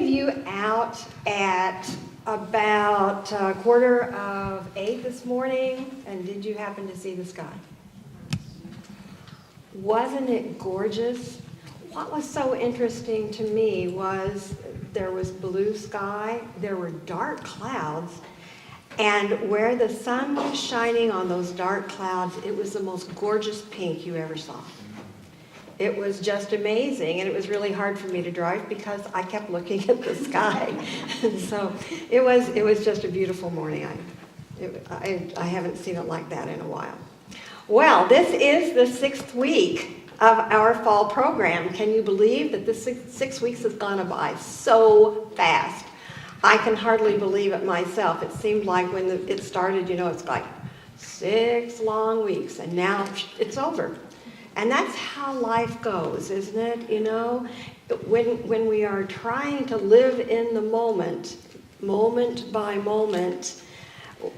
you out at about 7:45 this morning? And did you happen to see the sky? Wasn't it gorgeous? What was so interesting to me was there was blue sky, there were dark clouds, and where the sun was shining on those dark clouds, it was the most gorgeous pink you ever saw. It was just amazing, and it was really hard for me to drive because I kept looking at the sky. And so it was just a beautiful morning. I haven't seen it like that in a while. Well, this is the 6th week of our fall program. Can you believe that the 6 weeks has gone by so fast? I can hardly believe it myself. It seemed like when it started, it's like 6 long weeks, and now it's over. And that's how life goes, isn't it? When we are trying to live in the moment by moment,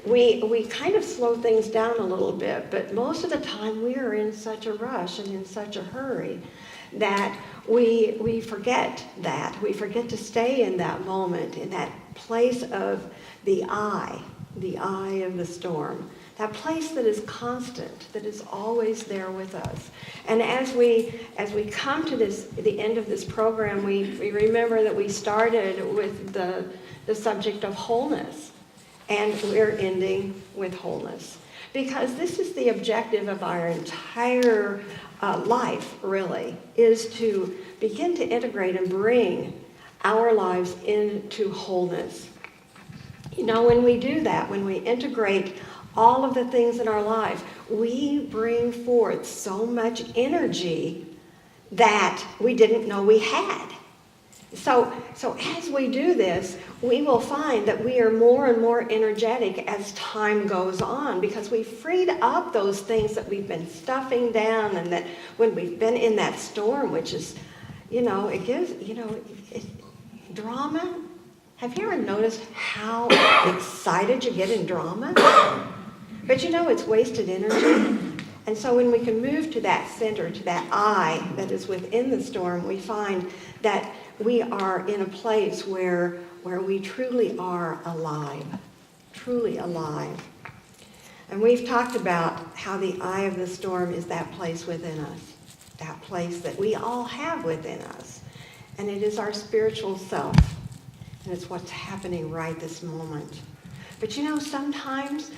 we kind of slow things down a little bit, but most of the time we are in such a rush and in such a hurry that we forget that. We forget to stay in that moment, in that place of the eye of the storm. That place that is constant, that is always there with us. And as we come to the end of this program, we remember that we started with the subject of wholeness, and we're ending with wholeness. Because this is the objective of our entire life, really, is to begin to integrate and bring our lives into wholeness. When we do that, when we integrate all of the things in our life, we bring forth so much energy that we didn't know we had. So as we do this, we will find that we are more and more energetic as time goes on, because we've freed up those things that we've been stuffing down, and that when we've been in that storm, which is, it gives, drama. Have you ever noticed how excited you get in drama? But it's wasted energy. And so when we can move to that center, to that eye that is within the storm, we find that we are in a place where we truly are alive, truly alive. And we've talked about how the eye of the storm is that place within us, that place that we all have within us. And it is our spiritual self. And it's what's happening right this moment. But sometimes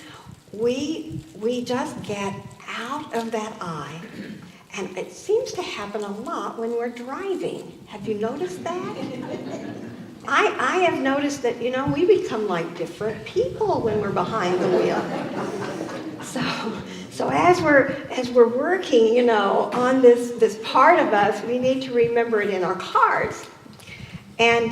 we just get out of that eye, and it seems to happen a lot when we're driving. Have you noticed that? I have noticed that, we become like different people when we're behind the wheel. So as we're working, on this part of us, we need to remember it in our cars. And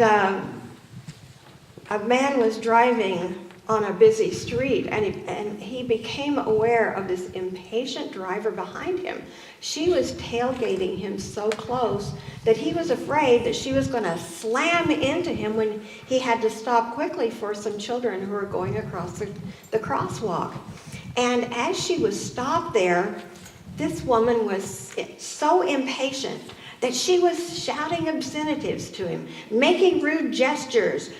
a man was driving on a busy street, and he became aware of this impatient driver behind him. She was tailgating him so close that he was afraid that she was going to slam into him when he had to stop quickly for some children who were going across the crosswalk. And as she was stopped there, this woman was so impatient that she was shouting obscenities to him, making rude gestures.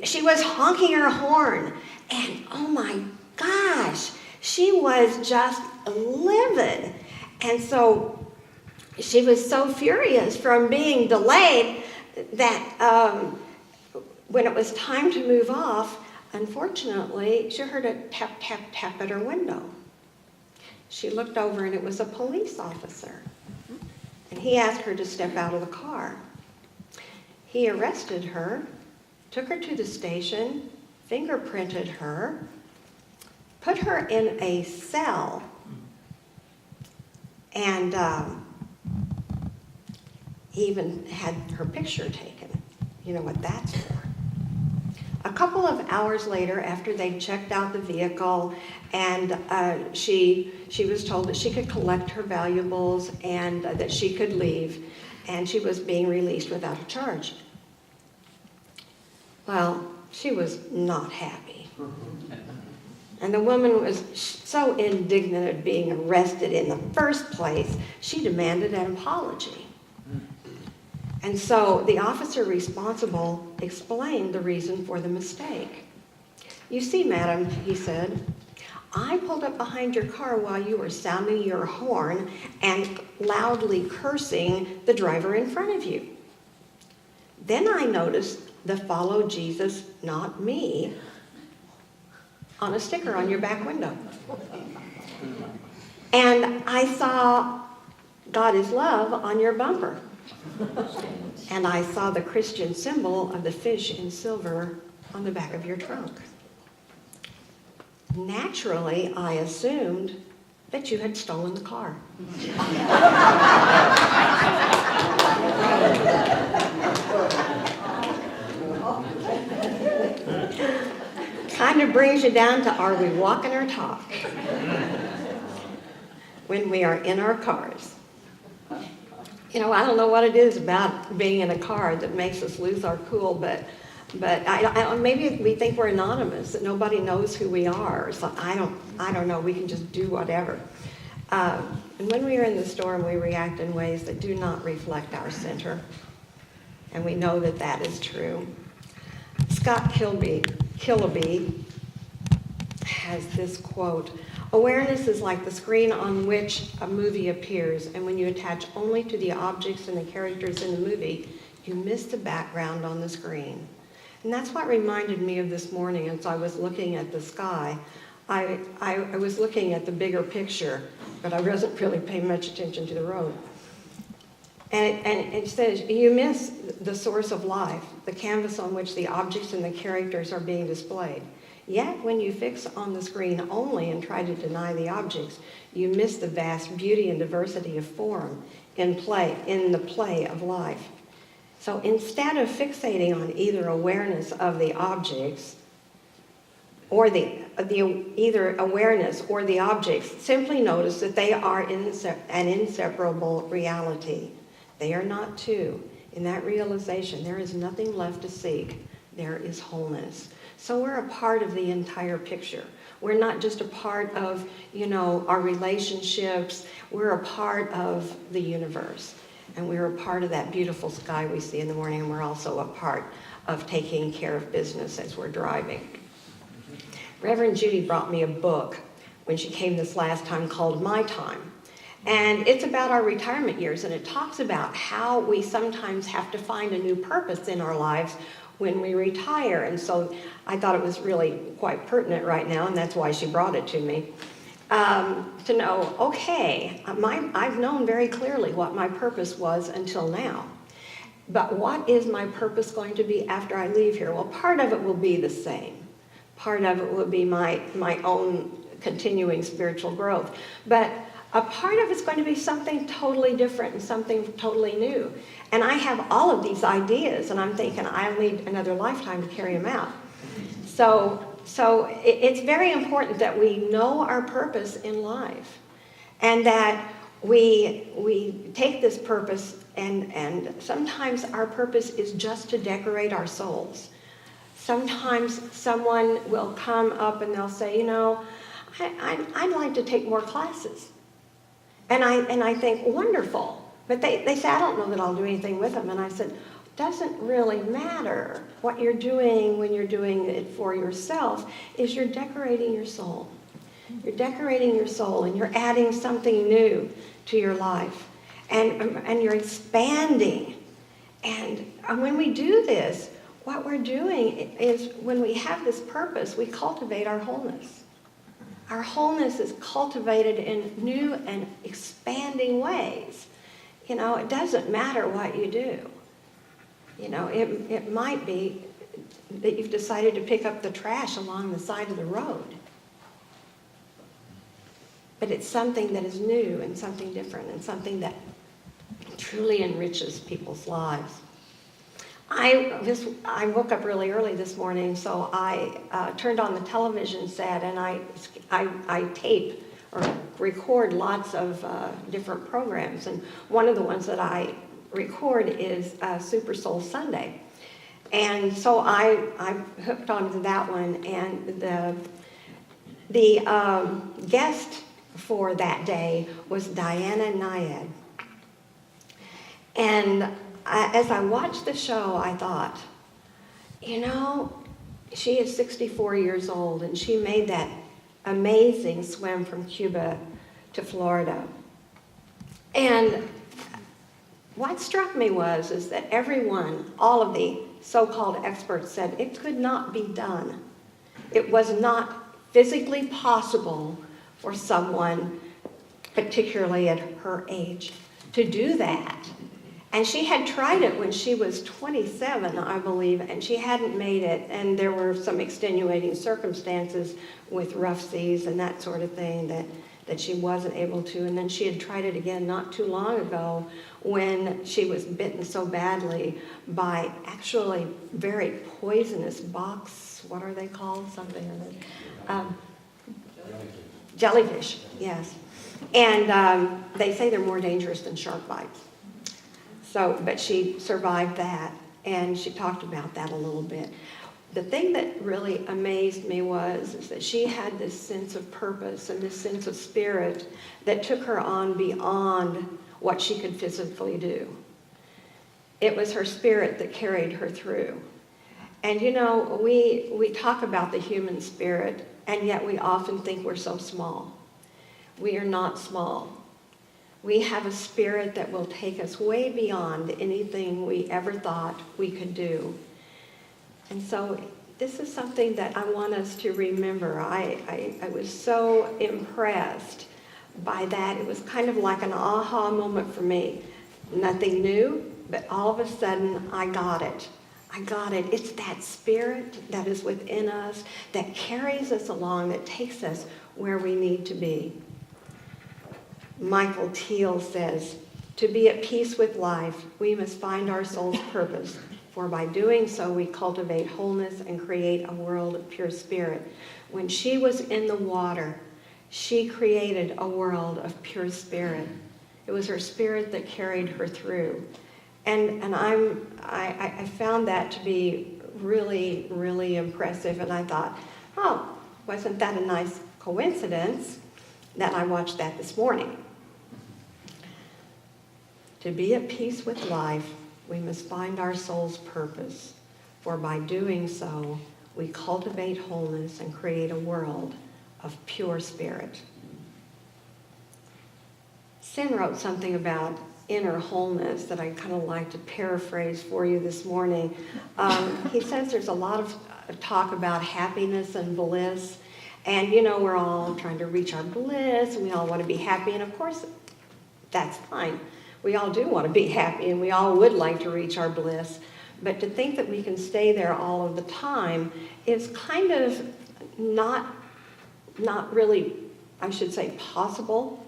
She was honking her horn. And oh my gosh, she was just livid. And so she was so furious from being delayed that when it was time to move off, unfortunately, she heard a tap, tap, tap at her window. She looked over, and it was a police officer. And he asked her to step out of the car. He arrested her, took her to the station, fingerprinted her, put her in a cell, and he even had her picture taken. You know what that's for. A couple of hours later, after they checked out the vehicle, and she was told that she could collect her valuables and that she could leave, and she was being released without a charge. Well, she was not happy. And the woman was so indignant at being arrested in the first place, she demanded an apology. And so the officer responsible explained the reason for the mistake. "You see, madam," he said, "I pulled up behind your car while you were sounding your horn and loudly cursing the driver in front of you. Then I noticed the 'Follow Jesus, Not Me' on a sticker on your back window. And I saw 'God is Love' on your bumper. And I saw the Christian symbol of the fish in silver on the back of your trunk. Naturally, I assumed that you had stolen the car." Kind of brings you down to, are we walking or talk? When we are in our cars. I don't know what it is about being in a car that makes us lose our cool, but maybe we think we're anonymous, that nobody knows who we are. So I don't know. We can just do whatever. And when we are in the storm, we react in ways that do not reflect our center, and we know that that is true. Scott Killaby has this quote: "Awareness is like the screen on which a movie appears, and when you attach only to the objects and the characters in the movie, you miss the background on the screen." And that's what reminded me of this morning as I was looking at the sky. I was looking at the bigger picture, but I wasn't really paying much attention to the road. And it says, you miss the source of life, the canvas on which the objects and the characters are being displayed. Yet when you fix on the screen only and try to deny the objects, you miss the vast beauty and diversity of form in the play of life. So instead of fixating on either awareness of the objects or either awareness or the objects, simply notice that they are an inseparable reality. They are not two. In that realization, there is nothing left to seek. There is wholeness. So we're a part of the entire picture. We're not just a part of, our relationships. We're a part of the universe. And we're a part of that beautiful sky we see in the morning, and we're also a part of taking care of business as we're driving. Reverend Judy brought me a book when she came this last time called My Time. And it's about our retirement years, and it talks about how we sometimes have to find a new purpose in our lives when we retire. And so I thought it was really quite pertinent right now, and that's why she brought it to me. To know, okay, I've known very clearly what my purpose was until now. But what is my purpose going to be after I leave here? Well, part of it will be the same. Part of it will be my own continuing spiritual growth. But a part of it's going to be something totally different and something totally new. And I have all of these ideas, and I'm thinking I'll need another lifetime to carry them out. So it's very important that we know our purpose in life, and that we take this purpose, and sometimes our purpose is just to decorate our souls. Sometimes someone will come up and they'll say, I'd like to take more classes. And I think, wonderful. But they say, I don't know that I'll do anything with them. And I said, doesn't really matter. What you're doing when you're doing it for yourself is you're decorating your soul. You're decorating your soul, and you're adding something new to your life. And you're expanding. And when we do this, what we're doing is, when we have this purpose, we cultivate our wholeness. Our wholeness is cultivated in new and expanding ways. It doesn't matter what you do. It might be that you've decided to pick up the trash along the side of the road. But it's something that is new and something different and something that truly enriches people's lives. I woke up really early this morning, so I turned on the television set, and I tape or record lots of different programs. And one of the ones that I record is Super Soul Sunday. And so I hooked onto that one, and the guest for that day was Diana Nyad. And as I watched the show, I thought, she is 64 years old, and she made that amazing swim from Cuba to Florida. And what struck me is that everyone, all of the so-called experts said it could not be done. It was not physically possible for someone, particularly at her age, to do that. And she had tried it when she was 27, I believe, and she hadn't made it. And there were some extenuating circumstances with rough seas and that sort of thing that she wasn't able to. And then she had tried it again not too long ago when she was bitten so badly by actually very poisonous box, what are they called? Something jellyfish, yes. And they say they're more dangerous than shark bites. But she survived that, and she talked about that a little bit. The thing that really amazed me is that she had this sense of purpose and this sense of spirit that took her on beyond what she could physically do. It was her spirit that carried her through. And we talk about the human spirit, and yet we often think we're so small. We are not small. We have a spirit that will take us way beyond anything we ever thought we could do. And so this is something that I want us to remember. I was so impressed by that. It was kind of like an aha moment for me. Nothing new, but all of a sudden I got it. I got it. It's that spirit that is within us that carries us along, that takes us where we need to be. Michael Thiel says, "To be at peace with life, we must find our soul's purpose, for by doing so we cultivate wholeness and create a world of pure spirit." When she was in the water, she created a world of pure spirit. It was her spirit that carried her through. And I found that to be really, really impressive. And I thought, wasn't that a nice coincidence that I watched that this morning? To be at peace with life, we must find our soul's purpose, for by doing so, we cultivate wholeness and create a world of pure spirit. Sin wrote something about inner wholeness that I kind of like to paraphrase for you this morning. He says there's a lot of talk about happiness and bliss, and we're all trying to reach our bliss, and we all want to be happy, and of course, that's fine. We all do want to be happy, and we all would like to reach our bliss. But to think that we can stay there all of the time is kind of not really, I should say, possible.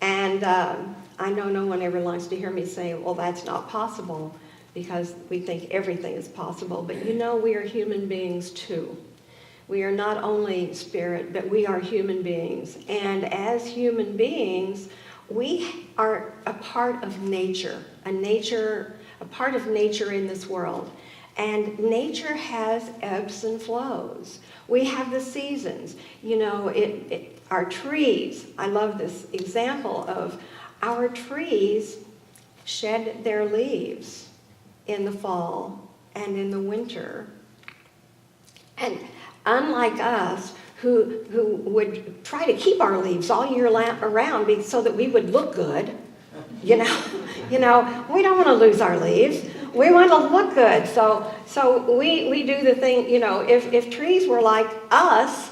And I know no one ever likes to hear me say, well, that's not possible, because we think everything is possible. But we are human beings too. We are not only spirit, but we are human beings. And as human beings, we are a part of nature, a part of nature in this world. And nature has ebbs and flows. We have the seasons. Our trees, I love this example of our trees shed their leaves in the fall and in the winter. And unlike us, who would try to keep our leaves all year around so that we would look good. We don't want to lose our leaves. We want to look good. So we do the thing, if trees were like us,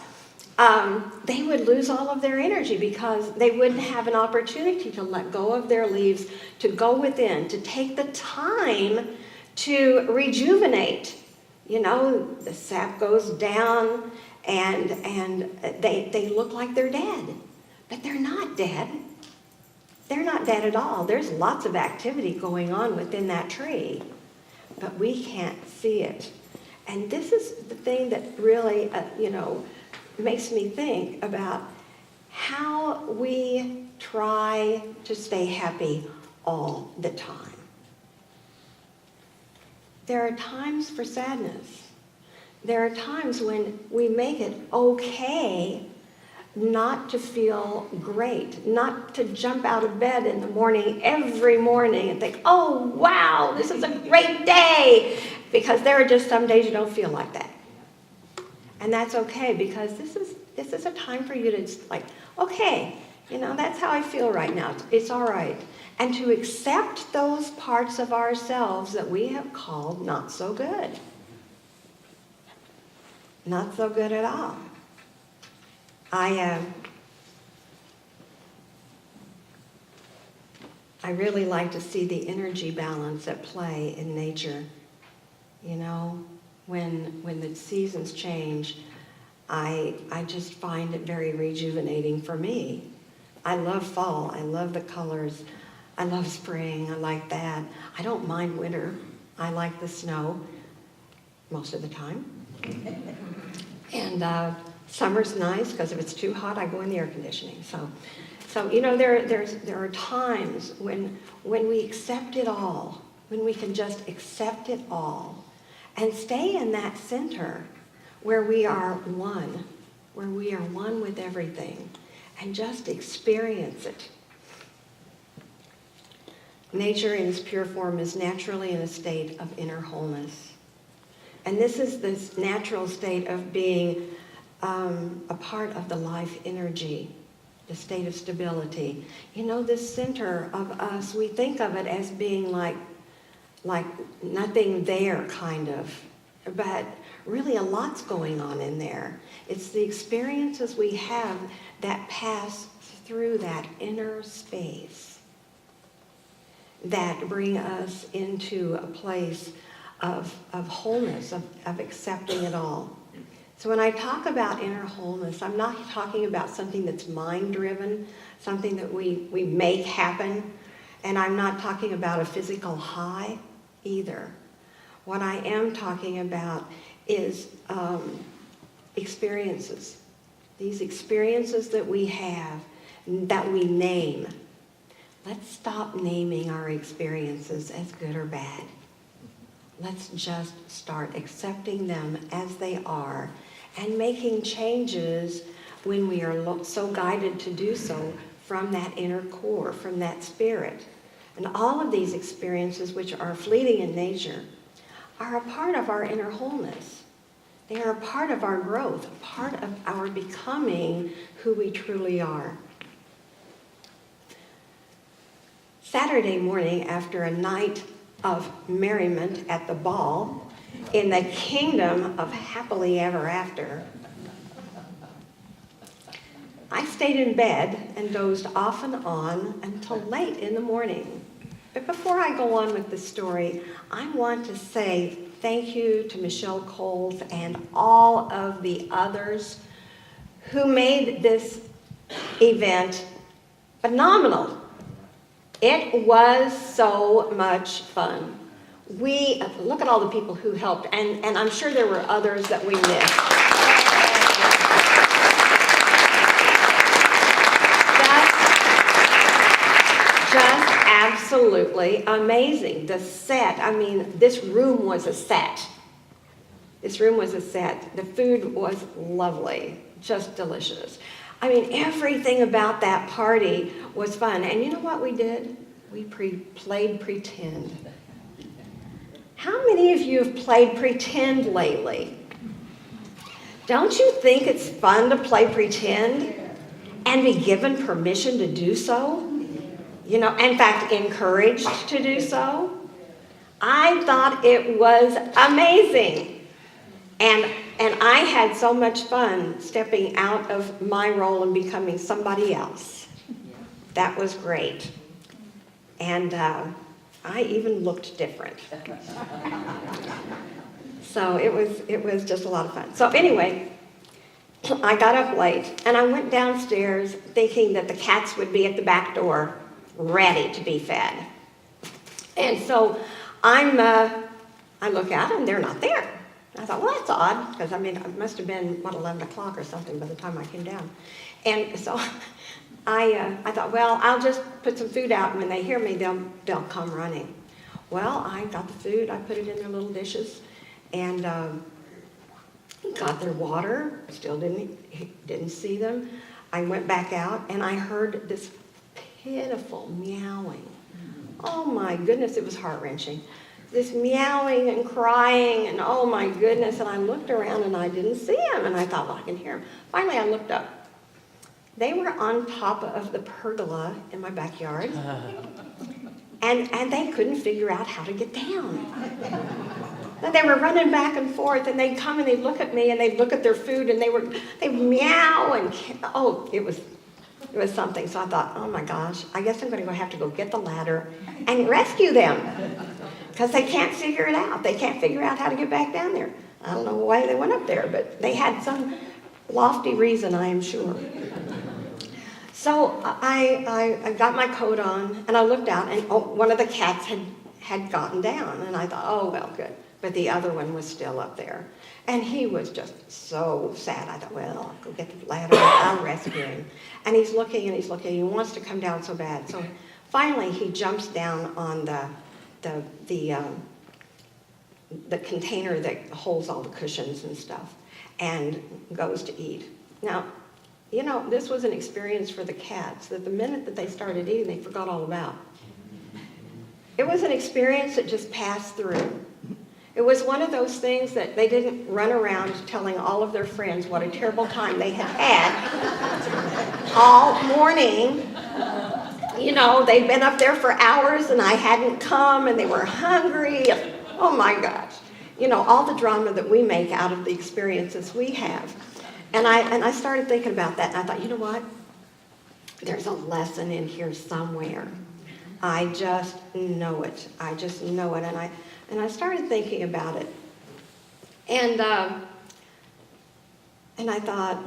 they would lose all of their energy because they wouldn't have an opportunity to let go of their leaves, to go within, to take the time to rejuvenate. The sap goes down, and they look like they're dead. But they're not dead. They're not dead at all. There's lots of activity going on within that tree, but we can't see it. And this is the thing that really, makes me think about how we try to stay happy all the time. There are times for sadness. There are times when we make it okay not to feel great, not to jump out of bed in the morning every morning and think, oh, wow, this is a great day, because there are just some days you don't feel like that. And that's okay, because this is a time for you to like, okay, that's how I feel right now. It's all right. And to accept those parts of ourselves that we have called not so good. Not so good at all. I really like to see the energy balance at play in nature. When the seasons change, I just find it very rejuvenating for me. I love fall. I love the colors. I love spring. I like that. I don't mind winter. I like the snow most of the time. And summer's nice, because if it's too hot, I go in the air conditioning. So there are times when we accept it all, when we can just accept it all and stay in that center where we are one with everything, and just experience it. Nature in its pure form is naturally in a state of inner wholeness. And this is this natural state of being a part of the life energy, the state of stability. This center of us, we think of it as being like nothing there, kind of. But really a lot's going on in there. It's the experiences we have that pass through that inner space that bring us into a place of wholeness, of accepting it all. So when I talk about inner wholeness, I'm not talking about something that's mind-driven, something that we make happen, and I'm not talking about a physical high either. What I am talking about is experiences. These experiences that we have, that we name. Let's stop naming our experiences as good or bad. Let's just start accepting them as they are and making changes when we are so guided to do so from that inner core, from that spirit. And all of these experiences, which are fleeting in nature, are a part of our inner wholeness. They are a part of our growth, a part of our becoming who we truly are. Saturday morning, after a night of merriment at the ball in the kingdom of happily ever after, I stayed in bed and dozed off and on until late in the morning. But before I go on with the story, I want to say thank you to Michelle Coles and all of the others who made this event phenomenal. It was so much fun. Look at all the people who helped, and I'm sure there were others that we missed. Just absolutely amazing. The set, this room was a set. This room was a set. The food was lovely, just delicious. Everything about that party was fun. And you know what we did? We played pretend. How many of you have played pretend lately? Don't you think it's fun to play pretend and be given permission to do so? In fact, encouraged to do so? I thought it was amazing. And I had so much fun stepping out of my role and becoming somebody else. That was great. And I even looked different. So it was just a lot of fun. So anyway, I got up late and I went downstairs thinking that the cats would be at the back door ready to be fed. And so I look out and they're not there. I thought, well, that's odd, because it must have been, 11 o'clock or something by the time I came down. And so I thought, well, I'll just put some food out, and when they hear me, they'll come running. Well, I got the food, I put it in their little dishes, and got their water, still didn't see them. I went back out and I heard this pitiful meowing. Oh my goodness, it was heart-wrenching. This meowing and crying, and oh my goodness, and I looked around and I didn't see him, and I thought, well, I can hear him. Finally, I looked up. They were on top of the pergola in my backyard, and they couldn't figure out how to get down. And they were running back and forth, and they'd come and they'd look at me, and they'd look at their food, and they'd meow, and oh, it was something. So I thought, oh my gosh, I guess I'm going to have to go get the ladder and rescue them, because they can't figure it out. They can't figure out how to get back down there. I don't know why they went up there, but they had some lofty reason, I am sure. So I got my coat on, and I looked out, and one of the cats had gotten down, and I thought, oh, well, good. But the other one was still up there, and he was just so sad. I thought, well, I'll go get the ladder, I'll rescue him. And he's looking, and he's looking, he wants to come down so bad. So finally, he jumps down on the container that holds all the cushions and stuff, and goes to eat. Now, you know, this was an experience for the cats that the minute that they started eating, they forgot all about. It was an experience that just passed through. It was one of those things that they didn't run around telling all of their friends what a terrible time they had had all morning. You know, they'd been up there for hours and I hadn't come, and they were hungry. And, oh my gosh. You know, all the drama that we make out of the experiences we have. And I started thinking about that, and I thought, you know what? There's a lesson in here somewhere. I just know it. I just know it. And I started thinking about it. And I thought,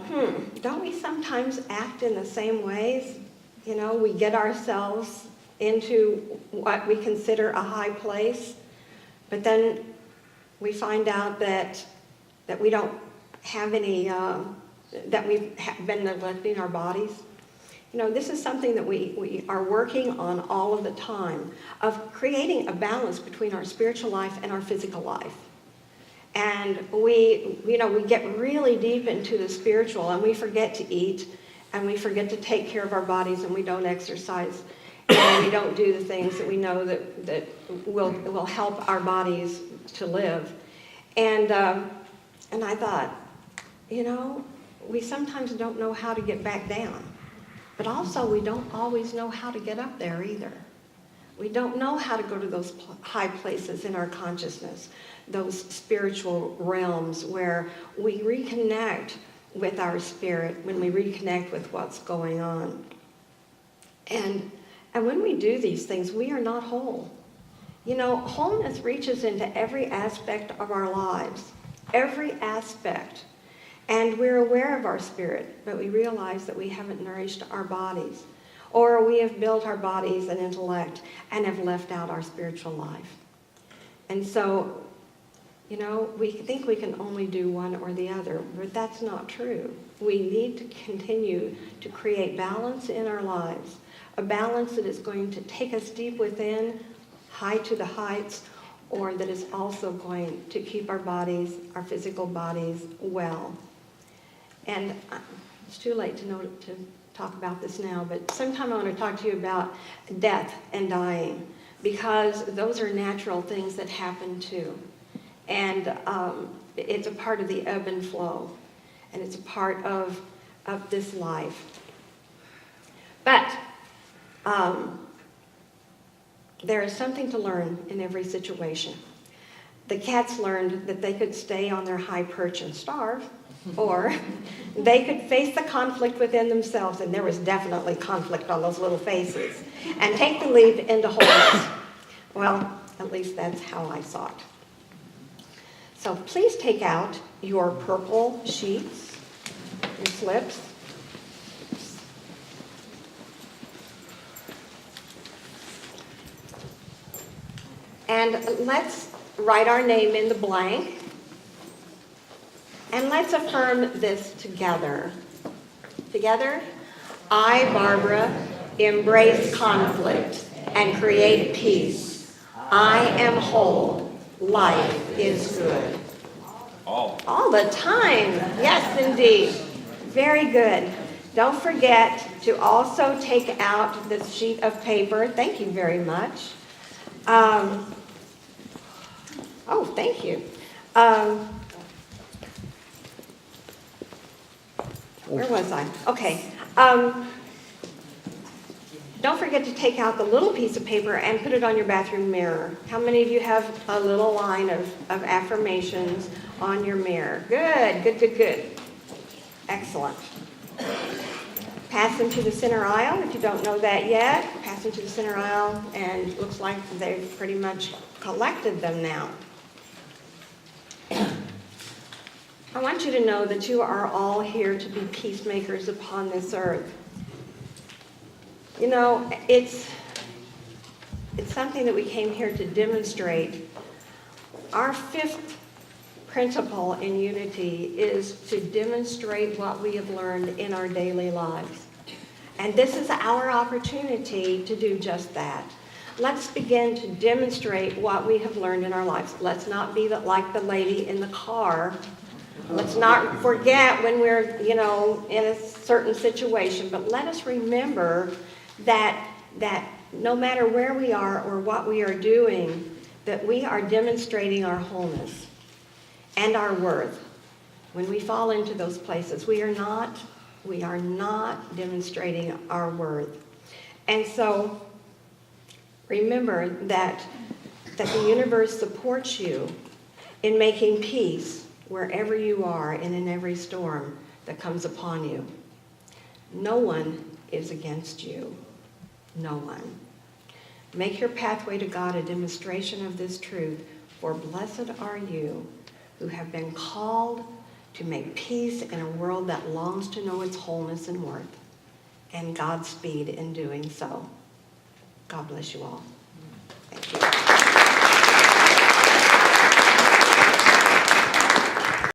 don't we sometimes act in the same ways? You know, we get ourselves into what we consider a high place, but then we find out that we don't have any, that we've been neglecting our bodies. You know, this is something that we are working on all of the time, of creating a balance between our spiritual life and our physical life. And we get really deep into the spiritual, and we forget to eat, and we forget to take care of our bodies, and we don't exercise, and we don't do the things that we know that will help our bodies to live. And I thought, you know, we sometimes don't know how to get back down. But also, we don't always know how to get up there either. We don't know how to go to those high places in our consciousness, those spiritual realms where we reconnect with our spirit, when we reconnect with what's going on. And when we do these things, we are not whole. You know, wholeness reaches into every aspect of our lives, every aspect. And we're aware of our spirit, but we realize that we haven't nourished our bodies, or we have built our bodies and intellect and have left out our spiritual life. And so, you know, we think we can only do one or the other, but that's not true. We need to continue to create balance in our lives, a balance that is going to take us deep within, high to the heights, or that is also going to keep our bodies, our physical bodies, well. And it's too late to talk about this now, but sometime I want to talk to you about death and dying, because those are natural things that happen too. And it's a part of the ebb and flow, and it's a part of this life. But there is something to learn in every situation. The cats learned that they could stay on their high perch and starve, or they could face the conflict within themselves, and there was definitely conflict on those little faces, and take the leap into wholeness. Well, at least that's how I saw it. So please take out your purple sheets, your slips. And let's write our name in the blank. And let's affirm this together. Together, I, Barbara, embrace conflict and create peace. I am whole. Life is good. All the time. Yes, indeed. Very good. Don't forget to also take out this sheet of paper. Thank you very much. Oh, thank you. Where was I? Okay. Don't forget to take out the little piece of paper and put it on your bathroom mirror. How many of you have a little line of affirmations on your mirror? Good, good, good, good. Excellent. Pass them to the center aisle. If you don't know that yet, pass them to the center aisle, and it looks like they've pretty much collected them now. I want you to know that you are all here to be peacemakers upon this earth. You know, it's something that we came here to demonstrate. Our fifth principle in unity is to demonstrate what we have learned in our daily lives. And this is our opportunity to do just that. Let's begin to demonstrate what we have learned in our lives. Let's not be like the lady in the car. Let's not forget when we're, in a certain situation, but let us remember that no matter where we are or what we are doing, that we are demonstrating our wholeness and our worth. When we fall into those places, we are not demonstrating our worth. And so remember that the universe supports you in making peace wherever you are and in every storm that comes upon you. No one is against you. No one. Make your pathway to God a demonstration of this truth, for blessed are you who have been called to make peace in a world that longs to know its wholeness and worth, and Godspeed in doing so. God bless you all. Thank you.